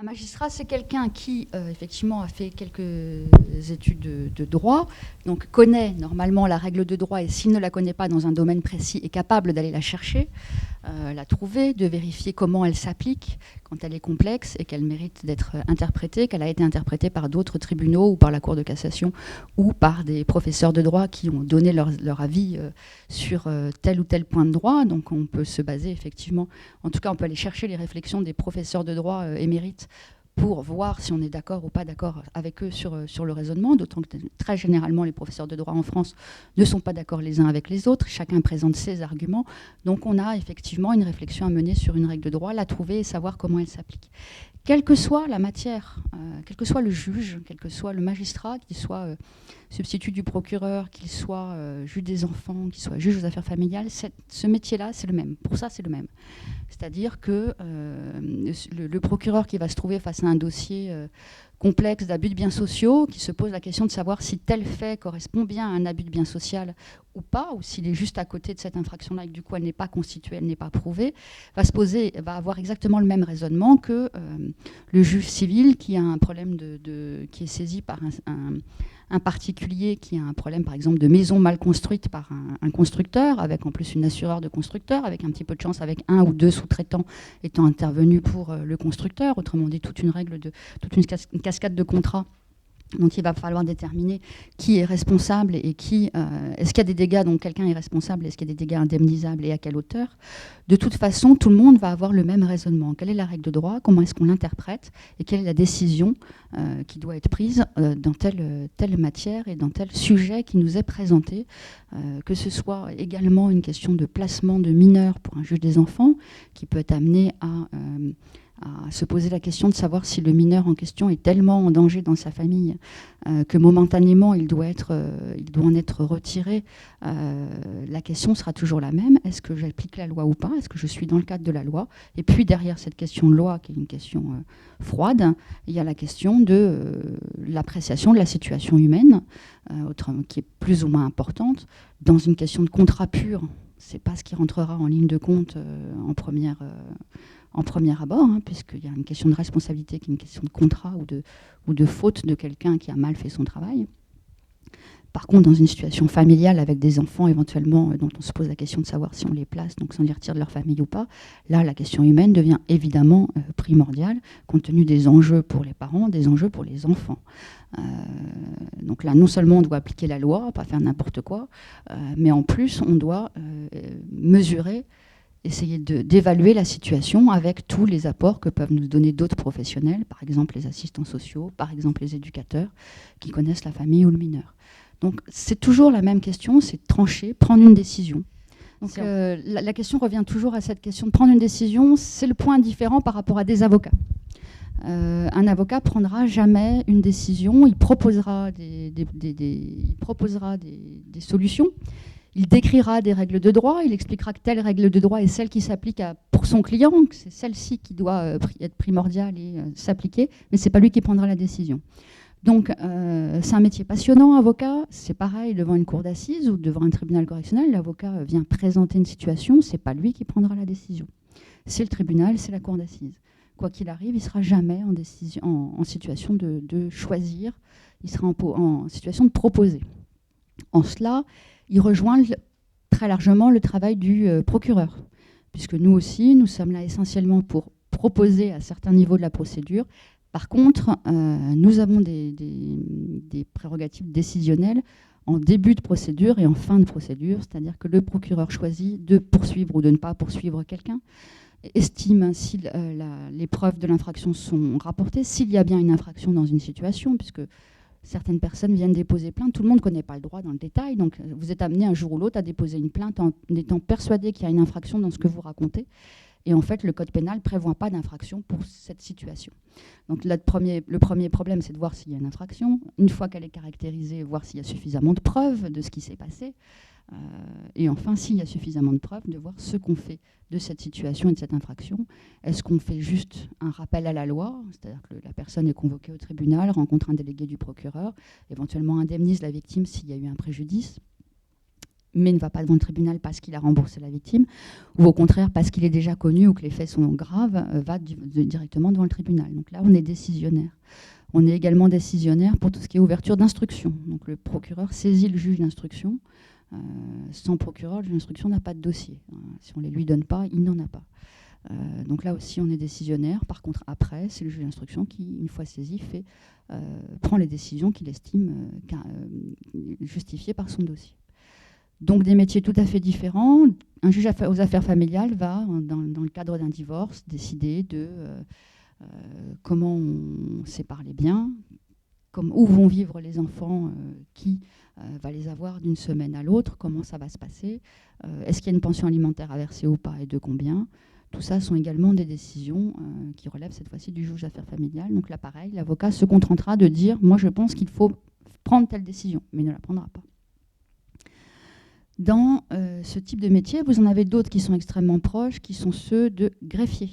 magistrat, c'est quelqu'un qui, effectivement, a fait quelques études de droit, donc connaît normalement la règle de droit, et s'il ne la connaît pas dans un domaine précis, est capable d'aller la chercher, la trouver, de vérifier comment elle s'applique quand elle est complexe et qu'elle mérite d'être interprétée, qu'elle a été interprétée par d'autres tribunaux ou par la Cour de cassation ou par des professeurs de droit qui ont donné leur avis sur tel ou tel point de droit. Donc on peut se baser effectivement, en tout cas on peut aller chercher les réflexions des professeurs de droit émérites pour voir si on est d'accord ou pas d'accord avec eux sur le raisonnement, d'autant que très généralement les professeurs de droit en France ne sont pas d'accord les uns avec les autres, chacun présente ses arguments, donc on a effectivement une réflexion à mener sur une règle de droit, la trouver et savoir comment elle s'applique. Quelle que soit la matière, quel que soit le juge, quel que soit le magistrat, qu'il soit substitut du procureur, qu'il soit juge des enfants, qu'il soit juge aux affaires familiales, ce métier-là, c'est le même. Pour ça, c'est le même. C'est-à-dire que le procureur qui va se trouver face à un dossier complexe d'abus de biens sociaux, qui se pose la question de savoir si tel fait correspond bien à un abus de biens social ou pas, ou s'il est juste à côté de cette infraction-là et que du coup elle n'est pas constituée, elle n'est pas prouvée, va avoir exactement le même raisonnement que le juge civil qui a un problème qui est saisi par un particulier qui a un problème, par exemple, de maison mal construite par un constructeur, avec en plus une assureur de constructeur, avec un petit peu de chance, avec un ou deux sous-traitants étant intervenus pour le constructeur, autrement dit toute une cascade de contrats. Donc il va falloir déterminer qui est responsable et est-ce qu'il y a des dégâts dont quelqu'un est responsable, est-ce qu'il y a des dégâts indemnisables et à quelle hauteur. De toute façon, tout le monde va avoir le même raisonnement. Quelle est la règle de droit, comment est-ce qu'on l'interprète et quelle est la décision qui doit être prise dans telle matière et dans tel sujet qui nous est présenté, que ce soit également une question de placement de mineurs pour un juge des enfants qui peut être amené à se poser la question de savoir si le mineur en question est tellement en danger dans sa famille que momentanément il doit en être retiré. La question sera toujours la même. Est-ce que j'applique la loi ou pas? Est-ce que je suis dans le cadre de la loi? Et puis derrière cette question de loi, qui est une question froide, il y a la question de l'appréciation de la situation humaine, qui est plus ou moins importante. Dans une question de contrat pur, c'est pas ce qui rentrera en ligne de compte en premier abord, puisqu'il y a une question de responsabilité qui est une question de contrat ou de faute de quelqu'un qui a mal fait son travail. Par contre, dans une situation familiale avec des enfants éventuellement dont on se pose la question de savoir si on les place, donc si on les retire de leur famille ou pas, là, la question humaine devient évidemment primordiale, compte tenu des enjeux pour les parents, des enjeux pour les enfants. Donc là, non seulement on doit appliquer la loi, pas faire n'importe quoi, mais en plus, on doit mesurer, essayer d'évaluer la situation avec tous les apports que peuvent nous donner d'autres professionnels, par exemple les assistants sociaux, par exemple les éducateurs, qui connaissent la famille ou le mineur. Donc c'est toujours la même question, c'est trancher, prendre une décision. Donc la question revient toujours à cette question de prendre une décision, c'est le point différent par rapport à des avocats. Un avocat prendra jamais une décision, il proposera des solutions. Il décrira des règles de droit, il expliquera que telle règle de droit est celle qui s'applique pour son client, que c'est celle-ci qui doit être primordiale et s'appliquer, mais ce n'est pas lui qui prendra la décision. Donc, c'est un métier passionnant, avocat. C'est pareil devant une cour d'assises ou devant un tribunal correctionnel. L'avocat vient présenter une situation, ce n'est pas lui qui prendra la décision. C'est le tribunal, c'est la cour d'assises. Quoi qu'il arrive, il ne sera jamais en situation de choisir, il sera en situation de proposer. En cela, il rejoint très largement le travail du procureur, puisque nous aussi, nous sommes là essentiellement pour proposer à certains niveaux de la procédure. Par contre, nous avons des prérogatives décisionnelles en début de procédure et en fin de procédure, c'est-à-dire que le procureur choisit de poursuivre ou de ne pas poursuivre quelqu'un, estime si les preuves de l'infraction sont rapportées, s'il y a bien une infraction dans une situation, puisque certaines personnes viennent déposer plainte. Tout le monde ne connaît pas le droit dans le détail, donc vous êtes amené un jour ou l'autre à déposer une plainte en étant persuadé qu'il y a une infraction dans ce que vous racontez. Et en fait, le code pénal ne prévoit pas d'infraction pour cette situation. Donc le premier problème, c'est de voir s'il y a une infraction. Une fois qu'elle est caractérisée, voir s'il y a suffisamment de preuves de ce qui s'est passé. Et enfin, s'il y a suffisamment de preuves, de voir ce qu'on fait de cette situation et de cette infraction. Est-ce qu'on fait juste un rappel à la loi, c'est-à-dire que la personne est convoquée au tribunal, rencontre un délégué du procureur, éventuellement indemnise la victime s'il y a eu un préjudice, mais ne va pas devant le tribunal parce qu'il a remboursé la victime, ou au contraire parce qu'il est déjà connu ou que les faits sont graves, va directement devant le tribunal. Donc là, on est décisionnaire. On est également décisionnaire pour tout ce qui est ouverture d'instruction. Donc le procureur saisit le juge d'instruction. Sans procureur, le juge d'instruction n'a pas de dossier. Si on ne les lui donne pas, il n'en a pas. Donc là aussi, on est décisionnaire. Par contre, après, c'est le juge d'instruction qui, une fois saisi, prend les décisions qu'il estime justifiées par son dossier. Donc des métiers tout à fait différents. Un juge aux affaires familiales va, dans le cadre d'un divorce, décider de comment on sépare les biens, où vont vivre les enfants, qui va les avoir d'une semaine à l'autre, comment ça va se passer, est-ce qu'il y a une pension alimentaire à verser ou pas et de combien. Tout ça sont également des décisions qui relèvent cette fois-ci du juge d'affaires familiales. Donc là, pareil, l'avocat se contentera de dire « moi, je pense qu'il faut prendre telle décision », mais il ne la prendra pas. Dans ce type de métier, vous en avez d'autres qui sont extrêmement proches, qui sont ceux de greffier.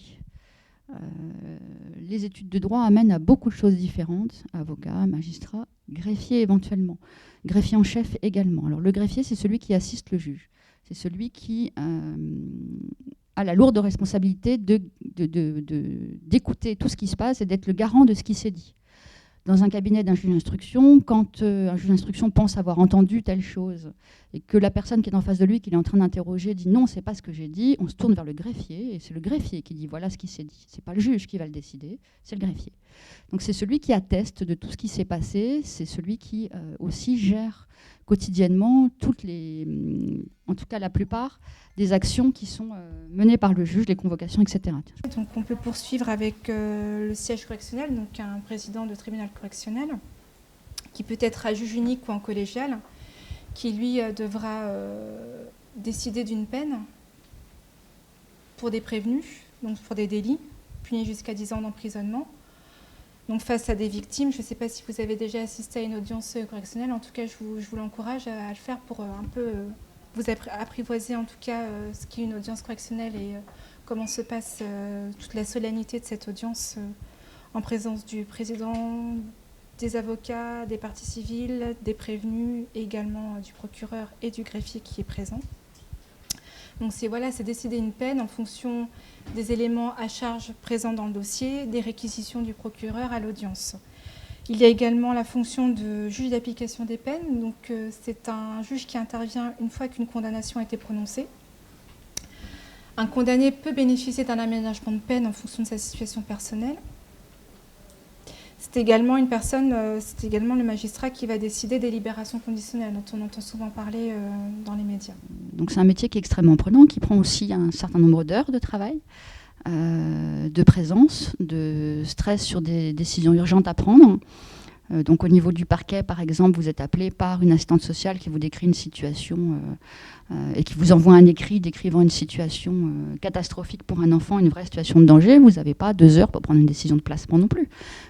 Les études de droit amènent à beaucoup de choses différentes, avocat, magistrat, greffier éventuellement, greffier en chef également. Alors le greffier, c'est celui qui assiste le juge, c'est celui qui a la lourde responsabilité d'écouter tout ce qui se passe et d'être le garant de ce qui s'est dit. Dans un cabinet d'un juge d'instruction, quand un juge d'instruction pense avoir entendu telle chose et que la personne qui est en face de lui, qu'il est en train d'interroger, dit non, c'est pas ce que j'ai dit, on se tourne vers le greffier et c'est le greffier qui dit voilà ce qui s'est dit. C'est pas le juge qui va le décider, c'est le greffier. Donc c'est celui qui atteste de tout ce qui s'est passé, c'est celui qui aussi gère quotidiennement en tout cas la plupart des actions qui sont menées par le juge, les convocations, etc. Donc on peut poursuivre avec le siège correctionnel, donc un président de tribunal correctionnel, qui peut être à juge unique ou en collégial, qui lui devra décider d'une peine pour des prévenus, donc pour des délits, punis jusqu'à 10 ans d'emprisonnement. Donc face à des victimes, je ne sais pas si vous avez déjà assisté à une audience correctionnelle, en tout cas je vous l'encourage à le faire pour un peu vous apprivoiser en tout cas ce qu'est une audience correctionnelle et comment se passe toute la solennité de cette audience en présence du président, des avocats, des parties civiles, des prévenus et également du procureur et du greffier qui est présent. Donc c'est décider une peine en fonction des éléments à charge présents dans le dossier, des réquisitions du procureur à l'audience. Il y a également la fonction de juge d'application des peines. Donc c'est un juge qui intervient une fois qu'une condamnation a été prononcée. Un condamné peut bénéficier d'un aménagement de peine en fonction de sa situation personnelle. C'est également le magistrat qui va décider des libérations conditionnelles, dont on entend souvent parler dans les médias. Donc c'est un métier qui est extrêmement prenant, qui prend aussi un certain nombre d'heures de travail, de présence, de stress sur des décisions urgentes à prendre. Donc au niveau du parquet, par exemple, vous êtes appelé par une assistante sociale qui vous décrit une situation et qui vous envoie un écrit décrivant une situation catastrophique pour un enfant, une vraie situation de danger. Vous n'avez pas 2 heures pour prendre une décision de placement non plus.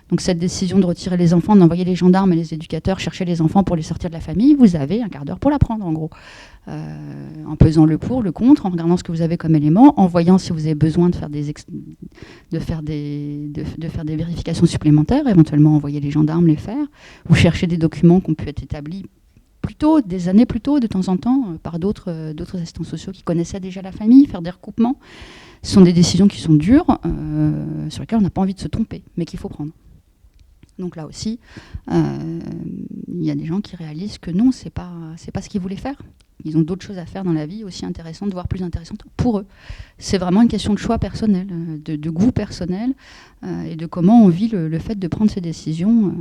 Donc cette décision de retirer les enfants, d'envoyer les gendarmes et les éducateurs chercher les enfants pour les sortir de la famille, vous avez un quart d'heure pour la prendre en gros. En pesant le pour, le contre, en regardant ce que vous avez comme élément, en voyant si vous avez besoin de faire des vérifications supplémentaires, éventuellement envoyer les gendarmes les faire, ou chercher des documents qui ont pu être établis des années plus tôt, de temps en temps, par d'autres assistants sociaux qui connaissaient déjà la famille, faire des recoupements. Ce sont des décisions qui sont dures, sur lesquelles on n'a pas envie de se tromper, mais qu'il faut prendre. Donc là aussi, il y a des gens qui réalisent que non, c'est pas ce qu'ils voulaient faire. Ils ont d'autres choses à faire dans la vie, aussi intéressantes, voire plus intéressantes pour eux. C'est vraiment une question de choix personnel, de goût personnel, et de comment on vit le fait de prendre ces décisions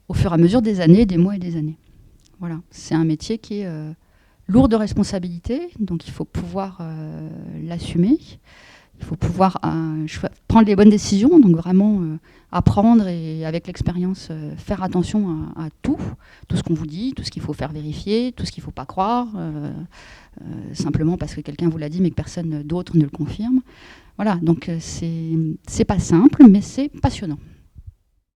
au fur et à mesure des années, des mois et des années. Voilà, c'est un métier qui est lourd de responsabilité, donc il faut pouvoir l'assumer. Il faut pouvoir prendre les bonnes décisions, donc vraiment apprendre et avec l'expérience faire attention à tout ce qu'on vous dit, tout ce qu'il faut faire vérifier, tout ce qu'il ne faut pas croire, simplement parce que quelqu'un vous l'a dit mais que personne d'autre ne le confirme. Voilà, donc c'est pas simple mais c'est passionnant.